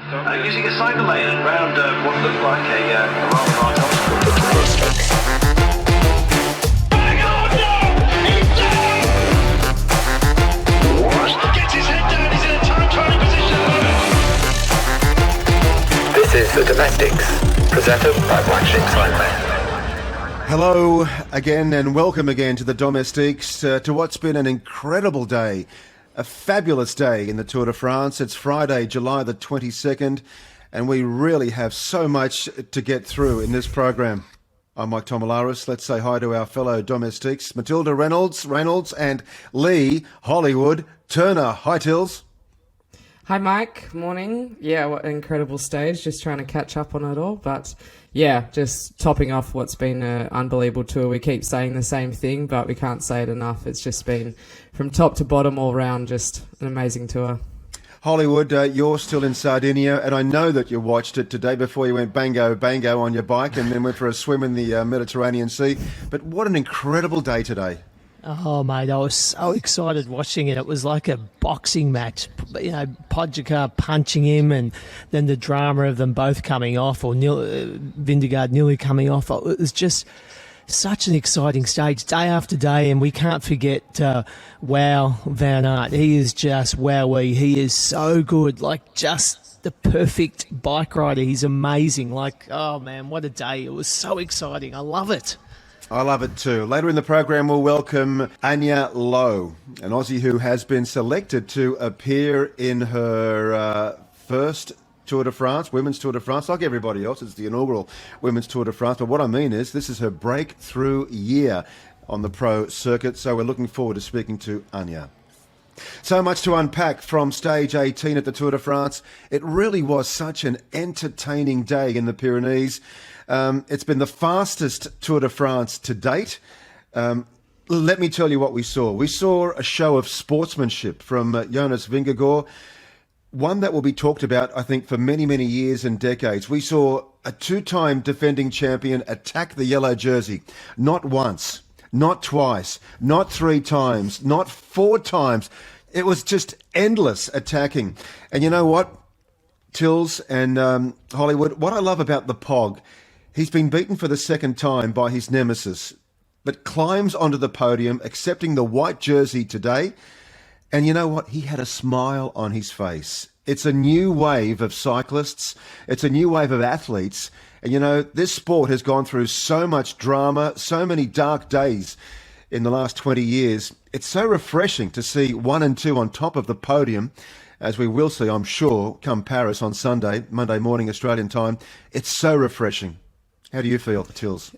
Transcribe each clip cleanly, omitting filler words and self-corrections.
Using a cycle lane around what looked like a rather large obstacle. Gets his head down, he's in a time trialing position. This is The Domestics, presented by Black Sheep Cycling. Hello again and welcome again to The Domestics, to what's been an incredible day, a fabulous day in the Tour de France. It's Friday, July the 22nd, and we really have so much to get through in this program. I'm Mike Tomalaris. Let's say hi to our fellow domestics, Matilda Reynolds, and Lee Hollywood Turner. Hi, Tills. Hi, Mike. Morning. Yeah, what an incredible stage. Just trying to catch up on it all. But yeah, just topping off what's been an unbelievable tour. We keep saying the same thing, but we can't say it enough. It's just been from top to bottom all round, just an amazing tour. Hollywood, you're still in Sardinia, and I know that you watched it today before you went bango on your bike and then went for a swim in the Mediterranean Sea. But what an incredible day today. Oh, mate, I was so excited watching it. It was like a boxing match. You know, Pogačar punching him and then the drama of them both coming off, or Vingegaard nearly coming off. It was just such an exciting stage, day after day, and we can't forget Wout van Aert. He is just wowie. He is so good, like just the perfect bike rider. He's amazing. Like, oh, man, what a day. It was so exciting. I love it. I love it too. Later in the program, we'll welcome Anya Lowe, an Aussie who has been selected to appear in her first Tour de France, Women's Tour de France. Like everybody else, it's the inaugural Women's Tour de France. But what I mean is this is her breakthrough year on the pro circuit. So we're looking forward to speaking to Anya. So much to unpack from stage 18 at the Tour de France. It really was such an entertaining day in the Pyrenees. It's been the fastest Tour de France to date. Let me tell you what we saw. We saw a show of sportsmanship from Jonas Vingegaard, one that will be talked about, I think, for many, many years and decades. We saw a two-time defending champion attack the yellow jersey, not once, not twice, not three times, not four times. It was just endless attacking. And you know what, Tills and Hollywood, what I love about the Pog, he's been beaten for the second time by his nemesis, but climbs onto the podium, accepting the white jersey today. And you know what? He had a smile on his face. It's a new wave of cyclists. It's a new wave of athletes. And you know, this sport has gone through so much drama, so many dark days in the last 20 years. It's so refreshing to see 1 and 2 on top of the podium, as we will see, I'm sure, come Paris on Sunday, Monday morning Australian time. It's so refreshing. How do you feel, Tills?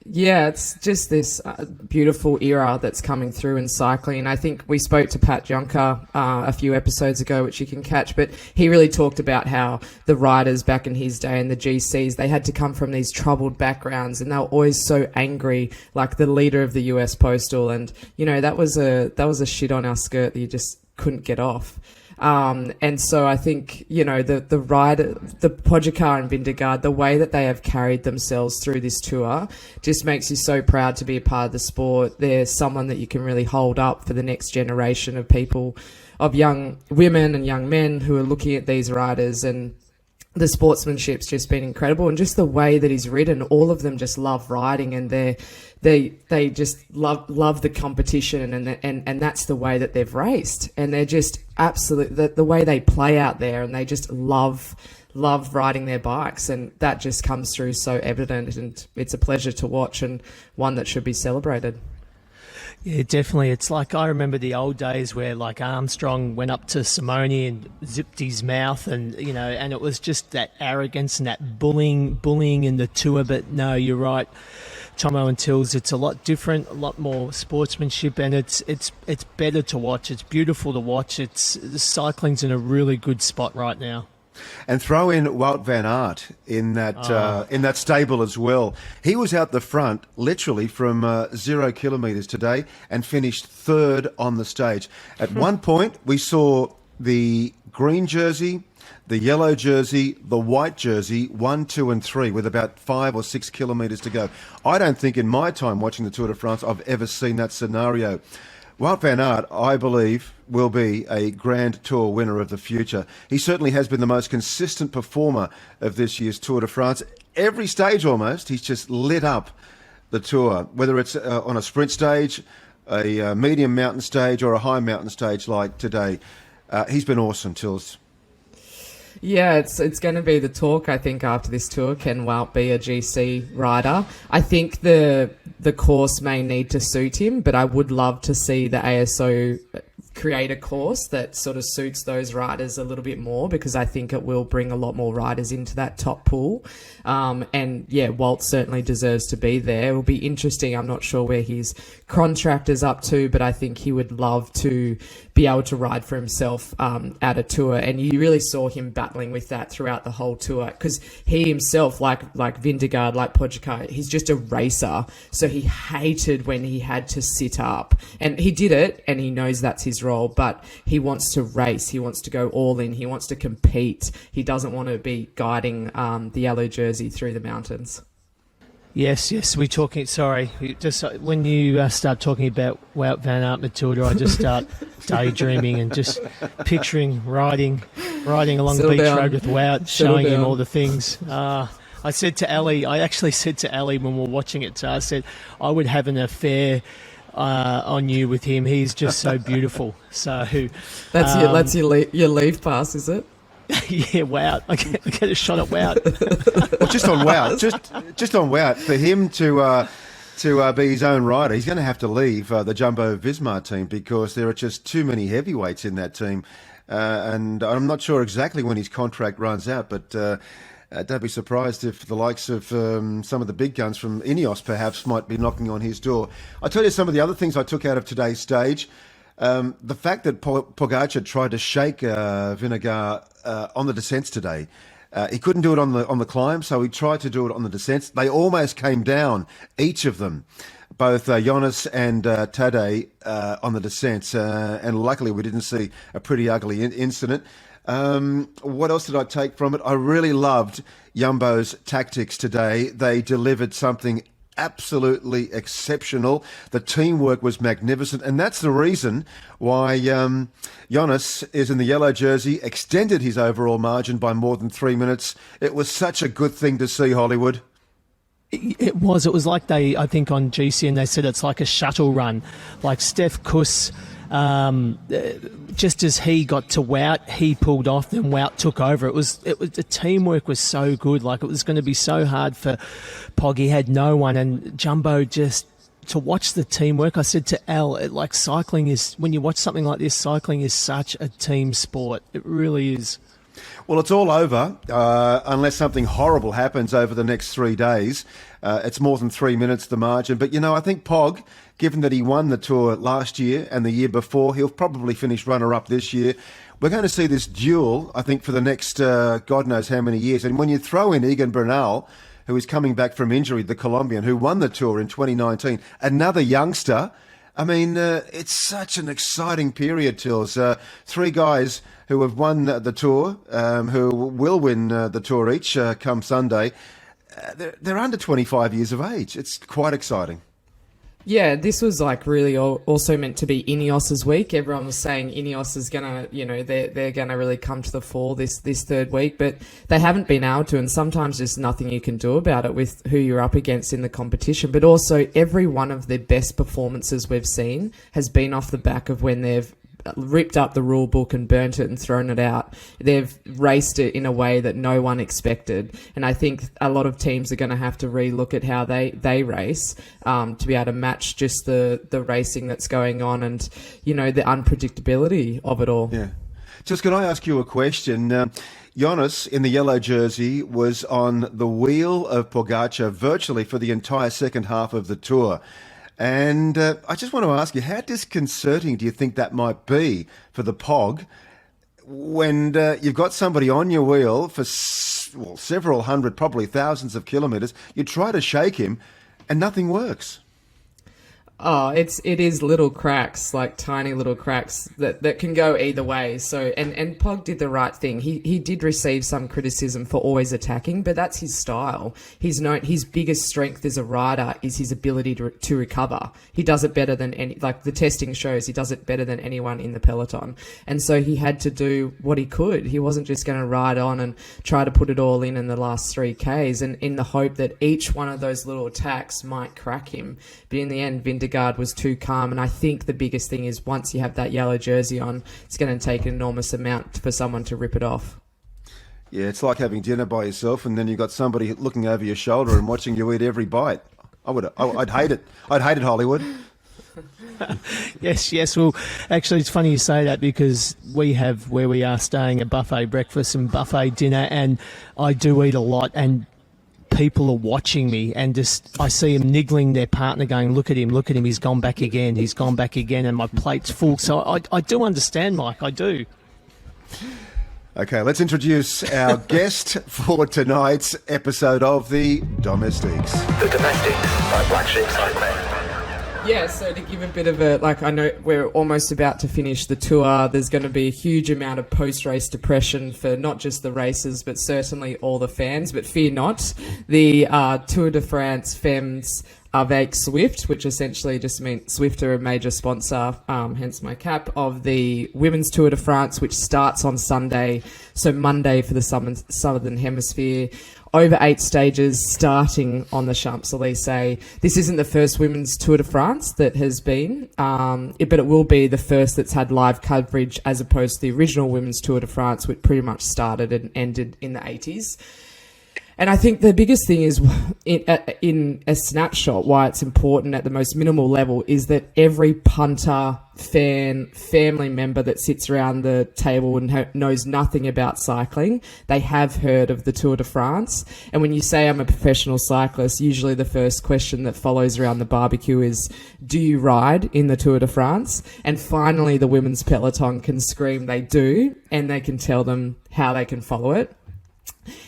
Yeah, it's just this beautiful era that's coming through in cycling. I think we spoke to Pat Jonker a few episodes ago, which you can catch, but he really talked about how the riders back in his day and the GCs, they had to come from these troubled backgrounds and they were always so angry, like the leader of the US Postal. And, you know, that was a shit on our skirt that you just couldn't get off. And so I think, you know, the Pogačar and Vingegaard, the way that they have carried themselves through this tour just makes you so proud to be a part of the sport. They're someone that you can really hold up for the next generation of people, of young women and young men who are looking at these riders, and the sportsmanship's just been incredible. And just the way that he's ridden, all of them just love riding, and they just love the competition, and that's the way that they've raced, and they're just absolute the way they play out there, and they just love riding their bikes, and that just comes through so evident, and it's a pleasure to watch and one that should be celebrated. Yeah, definitely. It's like, I remember the old days where like Armstrong went up to Simone and zipped his mouth, and you know, and it was just that arrogance and that bullying in the tour. But no, you're right, Tomo and Tills, it's a lot different, a lot more sportsmanship, and it's better to watch. It's beautiful to watch. The cycling's in a really good spot right now. And throw in Wout van Aert in that stable as well. He was out the front, literally from 0 kilometres today, and finished third on the stage. At one point, we saw the green jersey, the yellow jersey, the white jersey, 1, 2 and 3 with about 5 or 6 kilometres to go. I don't think in my time watching the Tour de France I've ever seen that scenario. Wout van Aert, I believe, will be a Grand Tour winner of the future. He certainly has been the most consistent performer of this year's Tour de France. Every stage almost, he's just lit up the Tour, whether it's on a sprint stage, a medium mountain stage, or a high mountain stage like today. He's been awesome, Tills. Yeah, it's going to be the talk, I think, after this tour. Can Wout be a GC rider? I think the course may need to suit him, but I would love to see the ASO create a course that sort of suits those riders a little bit more, because I think it will bring a lot more riders into that top pool. And yeah, Walt certainly deserves to be there. It will be interesting. I'm not sure where his contract is up to, but I think he would love to be able to ride for himself at a tour. And you really saw him battling with that throughout the whole tour, because he himself, like Vingegaard, like Pogačar, he's just a racer. So he hated when he had to sit up, and he did it, and he knows that's his role, but he wants to race. He wants to go all in. He wants to compete. He doesn't want to be guiding the yellow jersey through the mountains. Yes, we're talking. Sorry, just when you start talking about Wout van Aert, Matilda, I just start daydreaming and just picturing riding along the beach road with Wout, showing him all the things. I actually said to Ali when we were watching it, I said I would have an affair on you with him. He's just so beautiful. So that's your leave pass, is it? Yeah, Wout. I get a shot at Wout. Well, just on Wout, just on Wout, for him to be his own rider, he's going to have to leave the Jumbo-Visma team, because there are just too many heavyweights in that team. And I'm not sure exactly when his contract runs out, but don't be surprised if the likes of some of the big guns from Ineos perhaps might be knocking on his door. I'll tell you some of the other things I took out of today's stage. The fact that Pogačar tried to shake Vingegaard on the descents today. He couldn't do it on the climb, so he tried to do it on the descents. They almost came down, each of them, both Jonas and Tadej on the descents, and luckily we didn't see a pretty ugly incident. What else did I take from it? I really loved Jumbo's tactics today. They delivered something absolutely exceptional. The teamwork was magnificent, and that's the reason why Jonas is in the yellow jersey, extended his overall margin by more than 3 minutes. It was such a good thing to see, Hollywood. It was like I think on GCN they said it's like a shuttle run, like Steph Kuss. Just as he got to Wout, he pulled off, then Wout took over. It was the teamwork was so good. Like, it was going to be so hard for Pog. He had no one, and Jumbo just to watch the teamwork. I said to Al, cycling is, when you watch something like this, cycling is such a team sport. It really is. Well, it's all over unless something horrible happens over the next 3 days. It's more than 3 minutes, the margin. But, I think Pog, given that he won the Tour last year and the year before, he'll probably finish runner-up this year. We're going to see this duel, I think, for the next God knows how many years. And when you throw in Egan Bernal, who is coming back from injury, the Colombian, who won the Tour in 2019, another youngster, I mean, it's such an exciting period, Tills. 3 guys who have won the Tour, who will win the Tour each come Sunday. They're under 25 years of age. It's quite exciting. Yeah, this was really also meant to be Ineos's week. Everyone was saying Ineos is gonna, they're gonna really come to the fore this third week, but they haven't been able to. And sometimes there's nothing you can do about it with who you're up against in the competition. But also, every one of their best performances we've seen has been off the back of when they've ripped up the rule book and burnt it and thrown it out. They've raced it in a way that no one expected, and I think a lot of teams are going to have to relook at how they race to be able to match just the racing that's going on and the unpredictability of it all. Yeah. Just can I ask you a question? Jonas in the yellow jersey was on the wheel of Pogačar virtually for the entire second half of the Tour. And I just want to ask you, how disconcerting do you think that might be for the Pog when you've got somebody on your wheel for several hundred, probably thousands of kilometres? You try to shake him and nothing works. Oh, it is little cracks, like tiny little cracks that can go either way. So and Pog did the right thing. He did receive some criticism for always attacking, but that's his style. His biggest strength as a rider is his ability to recover. He does it better than the testing shows he does it better than anyone in the peloton. And so he had to do what he could. He wasn't just going to ride on and try to put it all in the last 3Ks, and in the hope that each one of those little attacks might crack him. But in the end, Vindegaard was too calm, and I think the biggest thing is once you have that yellow jersey on, it's going to take an enormous amount for someone to rip it off. Yeah, it's like having dinner by yourself and then you've got somebody looking over your shoulder and watching you eat every bite. I'd hate it. I'd hate it, Hollywood. Yes. Well, actually, it's funny you say that because we have where we are staying a buffet breakfast and buffet dinner, and I do eat a lot, and people are watching me, and just I see them niggling their partner going, look at him, he's gone back again, and my plate's full. So I do understand, Mike, I do. Okay, let's introduce our guest for tonight's episode of The Domestics. The Domestics by Black Sheep Cycling. Yeah, so to give a bit of I know we're almost about to finish the tour. There's going to be a huge amount of post-race depression for not just the racers, but certainly all the fans. But fear not, the Tour de France Femmes avec Swift, which essentially just means Swift are a major sponsor, hence my cap, of the Women's Tour de France, which starts on Sunday, so Monday for the Southern Hemisphere. Over 8 stages starting on the Champs-Élysées. This isn't the first Women's Tour de France that has been, but it will be the first that's had live coverage as opposed to the original Women's Tour de France, which pretty much started and ended in the 80s. And I think the biggest thing is, in a snapshot, why it's important at the most minimal level is that every punter, fan, family member that sits around the table and knows nothing about cycling, they have heard of the Tour de France. And when you say I'm a professional cyclist, usually the first question that follows around the barbecue is, do you ride in the Tour de France? And finally, the women's peloton can scream they do, and they can tell them how they can follow it.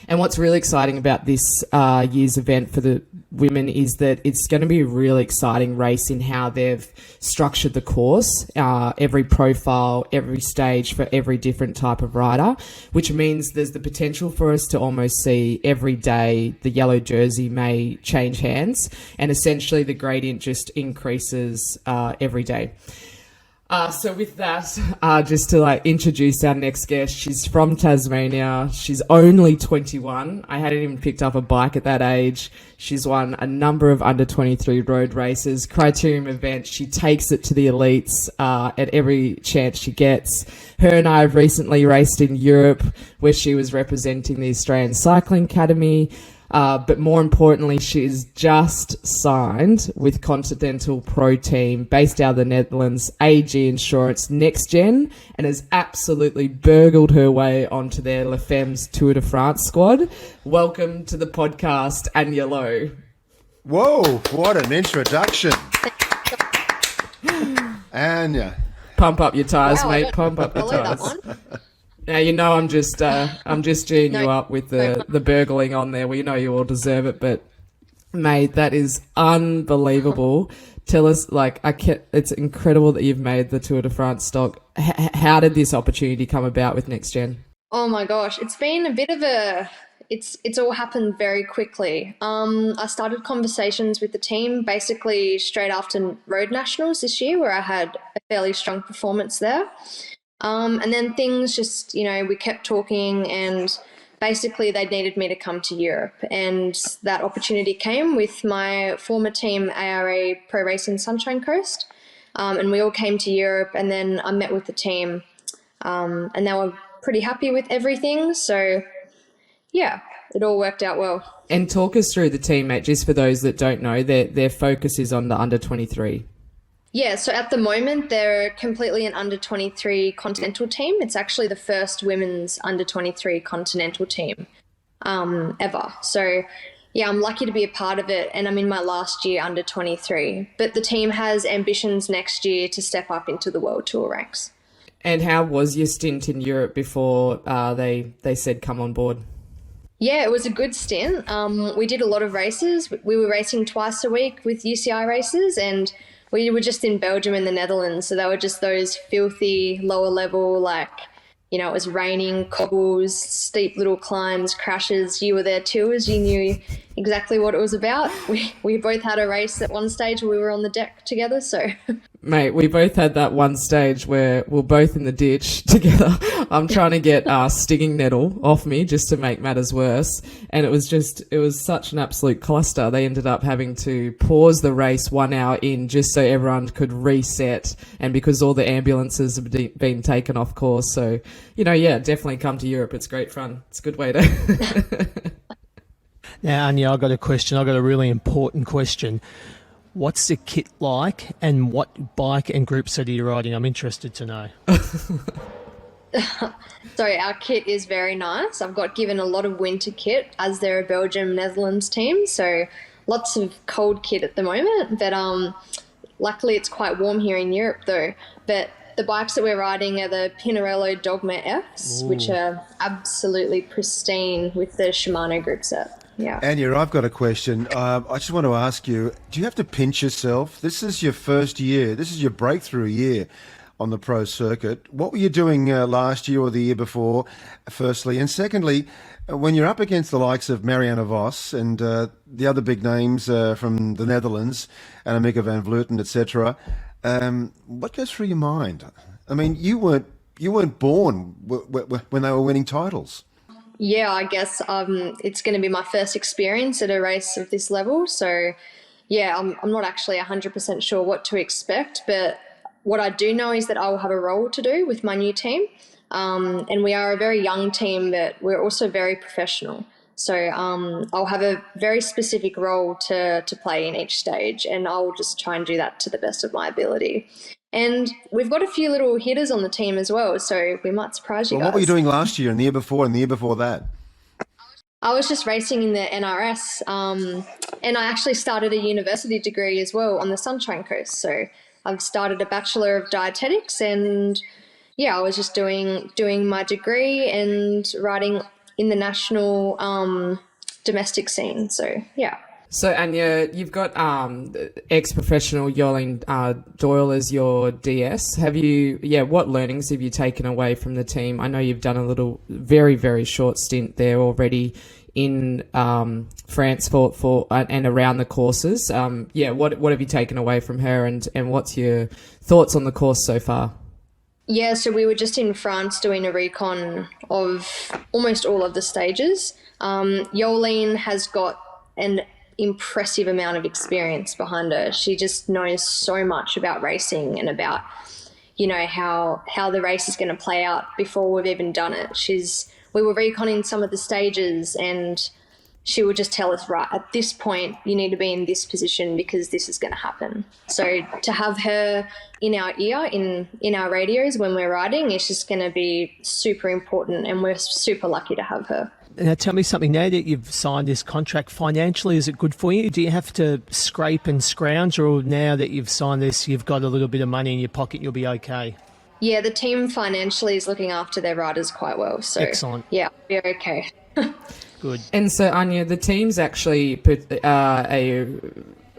And what's really exciting about this year's event for the women is that it's going to be a really exciting race in how they've structured the course, every profile, every stage for every different type of rider, which means there's the potential for us to almost see every day the yellow jersey may change hands, and essentially the gradient just increases every day. So with that, just to introduce our next guest, she's from Tasmania. She's only 21. I hadn't even picked up a bike at that age. She's won a number of under 23 road races, criterium events. She takes it to the elites at every chance she gets. Her and I have recently raced in Europe, where she was representing the Australian Cycling Academy. But more importantly, she's just signed with Continental Pro Team based out of the Netherlands, AG Insurance Next Gen, and has absolutely burgled her way onto their Les Femmes Tour de France squad. Welcome to the podcast, Anya Lowe. Whoa, what an introduction. Anya. Pump up your tires, mate. Pump up your tires. Now, you know I'm just geeing you up with the burgling on there. We know you all deserve it, but mate, that is unbelievable. Tell us, it's incredible that you've made the Tour de France stock. How did this opportunity come about with Next Gen? Oh my gosh, it's been a bit of it's all happened very quickly. I started conversations with the team basically straight after Road Nationals this year, where I had a fairly strong performance there. And then things just, we kept talking, and basically they needed me to come to Europe. And that opportunity came with my former team, ARA Pro Racing Sunshine Coast. And we all came to Europe, and then I met with the team, and they were pretty happy with everything. So, yeah, it all worked out well. And talk us through the team, mate, just for those that don't know, their focus is on the under 23. Yeah, so at the moment, they're completely an under-23 continental team. It's actually the first women's under-23 continental team ever. So, yeah, I'm lucky to be a part of it, and I'm in my last year under-23. But the team has ambitions next year to step up into the World Tour ranks. And how was your stint in Europe before they said come on board? Yeah, it was a good stint. We did a lot of races. We were racing twice a week with UCI races, and we were just in Belgium and the Netherlands, so they were just those filthy lower level, like, you know, it was raining, cobbles, steep little climbs, crashes. You were there too, as you knew exactly what it was about. We both had a race at one stage where we were on the deck together, so. Mate, we both had that one stage where we're both in the ditch together. I'm trying to get stinging nettle off me just to make matters worse. And it was such an absolute cluster. They ended up having to pause the race 1 hour in just so everyone could reset, and because all the ambulances have been taken off course. So, you know, yeah, definitely come to Europe. It's great fun. It's a good way to... Now, Anya, I've got a question. I've got a really important question. What's the kit like, and what bike and group set are you riding? I'm interested to know. Sorry, our kit is very nice. I've got given a lot of winter kit as they're a Belgium-Netherlands team, so lots of cold kit at the moment. But luckily it's quite warm here in Europe though. But the bikes that we're riding are the Pinarello Dogma Fs, which are absolutely pristine with the Shimano group set. Yeah. Anya, I've got a question. I just want to ask you, do you have to pinch yourself? This is your first year. This is your breakthrough year on the pro circuit. What were you doing last year or the year before, firstly? And secondly, when you're up against the likes of Marianne Vos and the other big names from the Netherlands, Annemieke van Vleuten, etc., what goes through your mind? I mean, you weren't born when they were winning titles. Yeah, I guess it's going to be my first experience at a race of this level. So, yeah, I'm not actually 100% sure what to expect, but what I do know is that I will have a role to do with my new team. And we are a very young team, but we're also very professional. So I'll have a very specific role to play in each stage, and I'll just try and do that to the best of my ability. And we've got a few little hitters on the team as well, so we might surprise you guys. What were you doing last year and the year before and the year before that? I was just racing in the NRS, and I actually started a university degree as well on the Sunshine Coast. So I've started a Bachelor of Dietetics, and yeah, I was just doing my degree and riding in the national domestic scene. So yeah. So, Anya, you've got ex-professional Jolien Doyle as your DS. What learnings have you taken away from the team? I know you've done a little, very, very short stint there already in France for and around the courses. What have you taken away from her, and what's your thoughts on the course so far? Yeah, so we were just in France doing a recon of almost all of the stages. Jolien has got an impressive amount of experience behind her. She just knows so much about racing and about, you know, how the race is going to play out before we've even done it. We were reconning some of the stages, and she would just tell us, right, at this point you need to be in this position because this is going to happen. So to have her in our ear, in our radios when we're riding, is just going to be super important, and we're super lucky to have her. Now, tell me something. Now that you've signed this contract, financially, is it good for you? Do you have to scrape and scrounge, or now that you've signed this, you've got a little bit of money in your pocket, you'll be okay? Yeah, the team financially is looking after their riders quite well. So excellent. Yeah, we're okay. Good. And so, Anya, the team's actually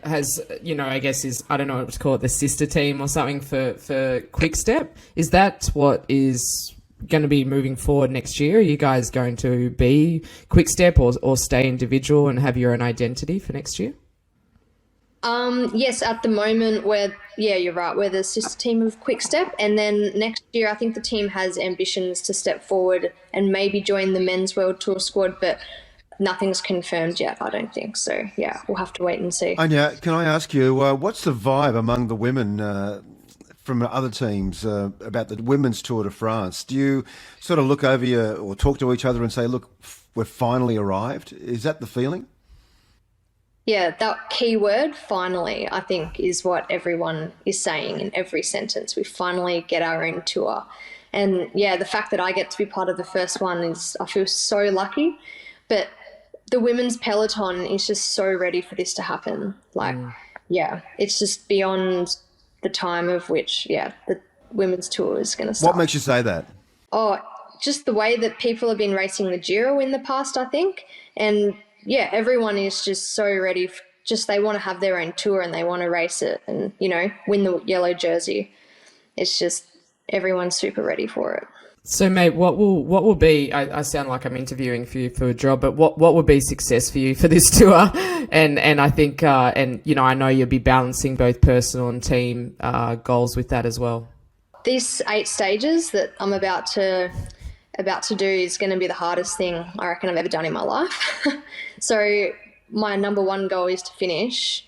has, you know, I guess is, I don't know what to call it, the sister team or something for Quick-Step. Is that what is going to be moving forward next year? Are you guys going to be Quick-Step or stay individual and have your own identity for next year? Yes, at the moment you're right, we're the sister team of Quick-Step, and then next year I think the team has ambitions to step forward and maybe join the Men's World Tour squad, but nothing's confirmed yet, I don't think. So yeah, we'll have to wait and see. Anya, can I ask you, what's the vibe among the women from other teams about the Women's Tour de France? Do you sort of look over or talk to each other and say, look, we've finally arrived? Is that the feeling? Yeah, that key word, finally, I think is what everyone is saying in every sentence. We finally get our own tour. And yeah, the fact that I get to be part of the first one I feel so lucky. But the women's peloton is just so ready for this to happen. Yeah, it's just beyond the time of which, the women's tour is going to start. What makes you say that? Oh, just the way that people have been racing the Giro in the past, I think. And yeah, everyone is just so ready just they want to have their own tour and they want to race it and, win the yellow jersey. It's just everyone's super ready for it. So, mate, what will be? I sound like I'm interviewing for you for a job, but what will be success for you for this tour? And I think I know you'll be balancing both personal and team goals with that as well. These 8 stages that I'm about to do is going to be the hardest thing I reckon I've ever done in my life. So my number one goal is to finish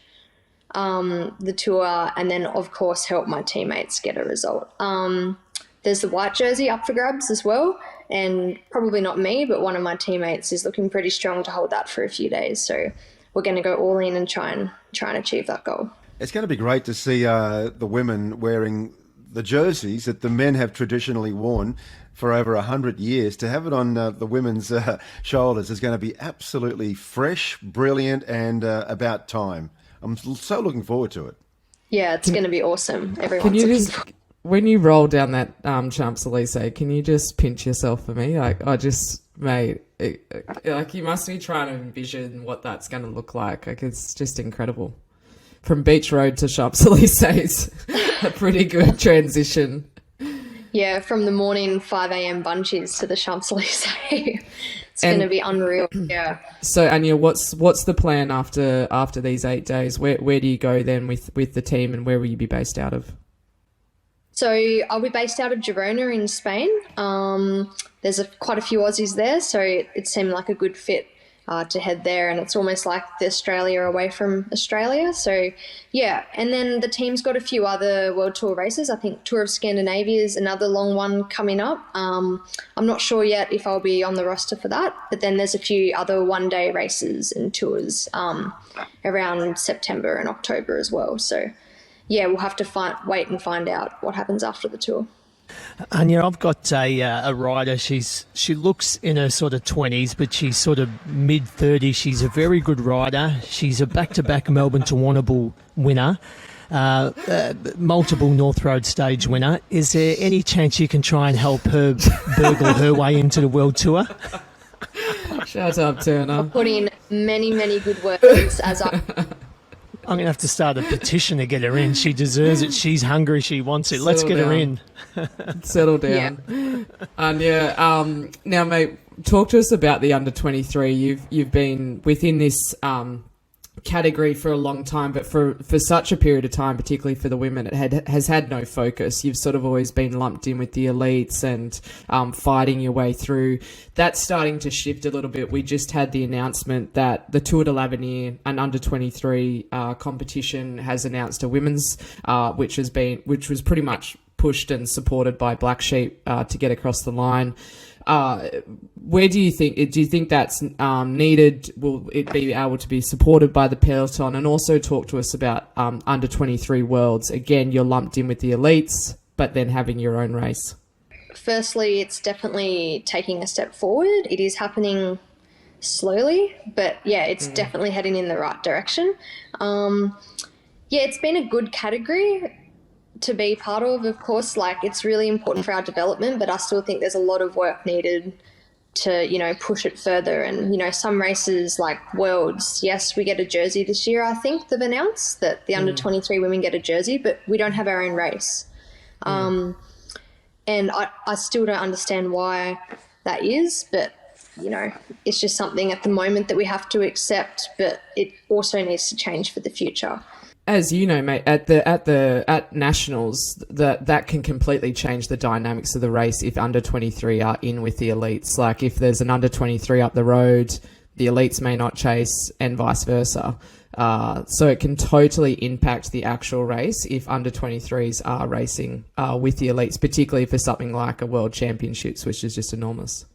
the tour and then, of course, help my teammates get a result. There's the white jersey up for grabs as well, and probably not me, but one of my teammates is looking pretty strong to hold that for a few days. So we're going to go all in and try and achieve that goal. It's going to be great to see the women wearing the jerseys that the men have traditionally worn for over 100 years. To have it on the women's shoulders is going to be absolutely fresh, brilliant, and about time. I'm so looking forward to it. Yeah, it's going to be awesome. Everyone's Can you looking just, forward. when you roll down that Champs-Elysees, can you just pinch yourself for me? Mate, you must be trying to envision what that's going to look like. Like, it's just incredible. From Beach Road to Champs-Elysees, a pretty good transition. Yeah, from the morning 5 a.m. bunchies to the Champs-Elysees. It's going to be unreal. Yeah. So, Anya, what's the plan after these 8 days? Where do you go then with the team, and where will you be based out of? So I'll be based out of Girona in Spain. There's quite a few Aussies there, so it seemed like a good fit to head there, and it's almost like the Australia away from Australia. So yeah, and then the team's got a few other World Tour races. I think Tour of Scandinavia is another long one coming up. I'm not sure yet if I'll be on the roster for that, but then there's a few other one-day races and tours around September and October as well. So yeah, we'll have to wait and find out what happens after the tour. Anya, I've got a rider. She looks in her sort of 20s, but she's sort of mid-30s. She's a very good rider. She's a back-to-back Melbourne to Warrnambool winner, multiple North Road stage winner. Is there any chance you can try and help her burgle her way into the World Tour? Shout out, Turner. Put in many, many good words as I... I'm going to have to start a petition to get her in. She deserves it. She's hungry. She wants it. Let's get her in. Settle down. Yeah. Now, mate, talk to us about the under-23. You've been within this category for a long time, but for such a period of time, particularly for the women, it has had no focus. You've sort of always been lumped in with the elites and fighting your way through. That's starting to shift a little bit. We just had the announcement that the Tour de l'Avenir, an under-23 competition, has announced a women's, which was pretty much pushed and supported by Black Sheep to get across the line. Where do you think that's needed? Will it be able to be supported by the peloton? And also talk to us about under 23 worlds. Again, you're lumped in with the elites, but then having your own race. Firstly, it's definitely taking a step forward. It is happening slowly, but yeah, it's definitely heading in the right direction. It's been a good category to be part of course. Like, it's really important for our development, but I still think there's a lot of work needed to, push it further. And, some races like Worlds, yes, we get a jersey this year. I think they've announced that the under 23 women get a jersey, but we don't have our own race. And I still don't understand why that is, but, it's just something at the moment that we have to accept, but it also needs to change for the future. As you know, mate, at nationals, that can completely change the dynamics of the race if under 23 are in with the elites. Like, if there's an under 23 up the road, the elites may not chase, and vice versa. So it can totally impact the actual race if under 23s are racing with the elites, particularly for something like a World Championships, which is just enormous.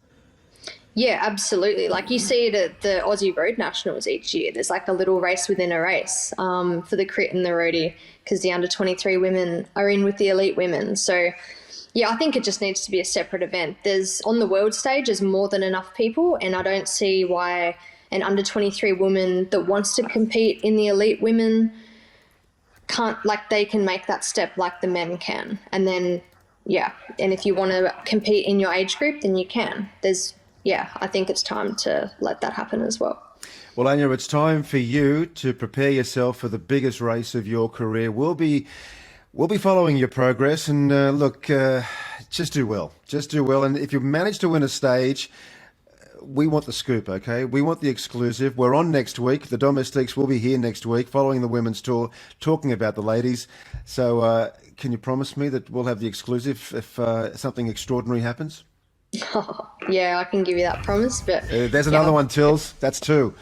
Yeah, absolutely. Like, you see it at the Aussie Road Nationals each year. There's like a little race within a race for the crit and the roadie, because the under 23 women are in with the elite women. So yeah, I think it just needs to be a separate event. On the world stage, there's more than enough people, and I don't see why an under 23 woman that wants to compete in the elite women they can make that step like the men can. And then, yeah, and if you want to compete in your age group, then you can. There's yeah, I think it's time to let that happen as well. Well, Anya, it's time for you to prepare yourself for the biggest race of your career. We'll be following your progress, and just do well. Just do well, and if you manage to win a stage, we want the scoop, okay? We want the exclusive. We're on next week. The Domestiques will be here next week, following the women's tour, talking about the ladies. So, can you promise me that we'll have the exclusive if something extraordinary happens? Yeah, I can give you that promise, but There's another one, Tills. That's 2.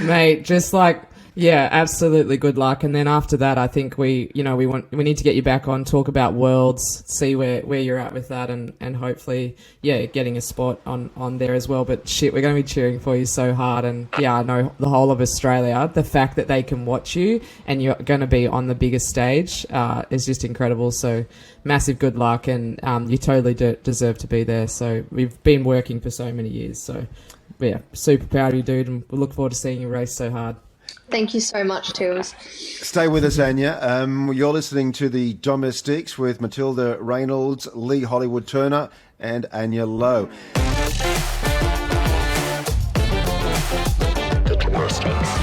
Mate, just like, yeah, absolutely good luck. And then after that, I think we need to get you back on, talk about Worlds, see where you're at with that, and hopefully, yeah, getting a spot on there as well. But shit, we're going to be cheering for you so hard. And yeah, I know the whole of Australia, the fact that they can watch you and you're going to be on the biggest stage is just incredible. So massive good luck, and you totally deserve to be there. So we've been working for so many years. So yeah, super proud of you, dude, and we look forward to seeing you race so hard. thank you so much, Tills. Stay with us, Anya. You're listening to the Domestiques with Matilda Reynolds, Lee Hollywood Turner, and Anya Lowe. The Domestiques.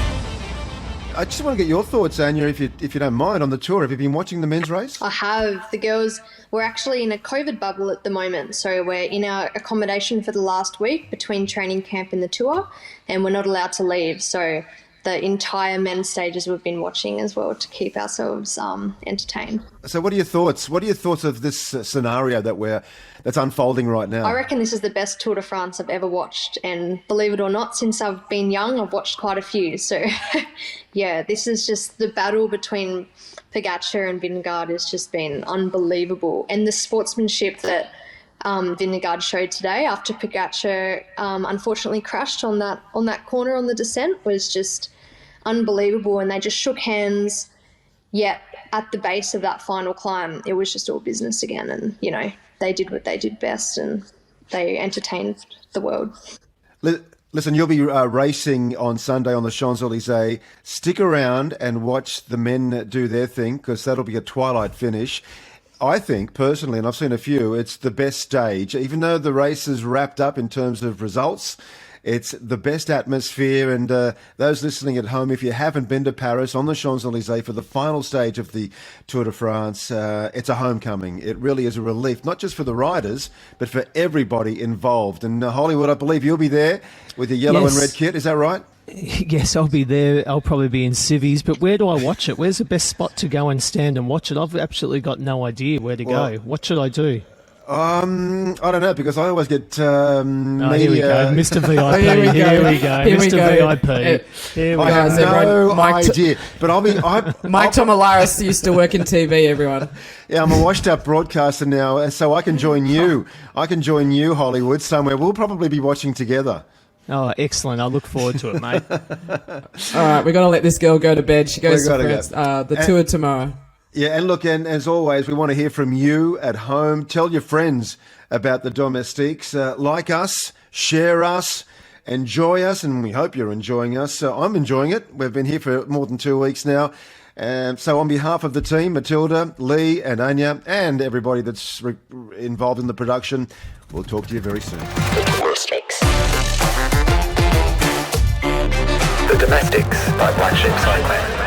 I just want to get your thoughts, Anya, if you don't mind, on the tour. Have you been watching the men's race? I have. The girls, we're actually in a COVID bubble at the moment, so we're in our accommodation for the last week between training camp and the tour, and we're not allowed to leave. So the entire men's stages we've been watching as well to keep ourselves entertained. So what are your thoughts? What are your thoughts of this scenario that's unfolding right now? I reckon this is the best Tour de France I've ever watched, and believe it or not, since I've been young, I've watched quite a few. So yeah, this is just the battle between Pogačar and Vingegaard has just been unbelievable, and the sportsmanship that Vingegaard showed today after Pogačar unfortunately crashed on that corner on the descent was just unbelievable, and they just shook hands. Yet at the base of that final climb, it was just all business again, and they did what they did best, and they entertained the world. Listen, you'll be racing on Sunday on the Champs-Elysees. Stick around and watch the men do their thing, because that'll be a twilight finish. I think, personally, and I've seen a few, it's the best stage. Even though the race is wrapped up in terms of results, it's the best atmosphere. And those listening at home, if you haven't been to Paris on the Champs-Elysees for the final stage of the Tour de France, it's a homecoming. It really is a relief, not just for the riders, but for everybody involved. And Hollywood, I believe you'll be there with your yellow and red kit. Is that right? Yes, I'll be there. I'll probably be in civvies. But where do I watch it? Where's the best spot to go and stand and watch it? I've absolutely got no idea where to go. What should I do? I don't know, because I always get Here we go, Mr. VIP. Here we go. Mr. VIP. Here we I go. have no Mike idea, but Mike Tomalaris used to work in TV, everyone. Yeah, I'm a washed-up broadcaster now, and so I can join you. I can join you, Hollywood, somewhere. We'll probably be watching together. Oh, excellent. I look forward to it, mate. All right, we've got to let this girl go to bed. She goes to France, the tour tomorrow. Yeah, and look, and as always, we want to hear from you at home. Tell your friends about the Domestiques. Like us, share us, enjoy us, and we hope you're enjoying us. I'm enjoying it. We've been here for more than 2 weeks now. So on behalf of the team, Matilda, Lee and Anya, and everybody that's involved in the production, we'll talk to you very soon. The Domestiques. The Domestiques by Black Sheep Sidemen.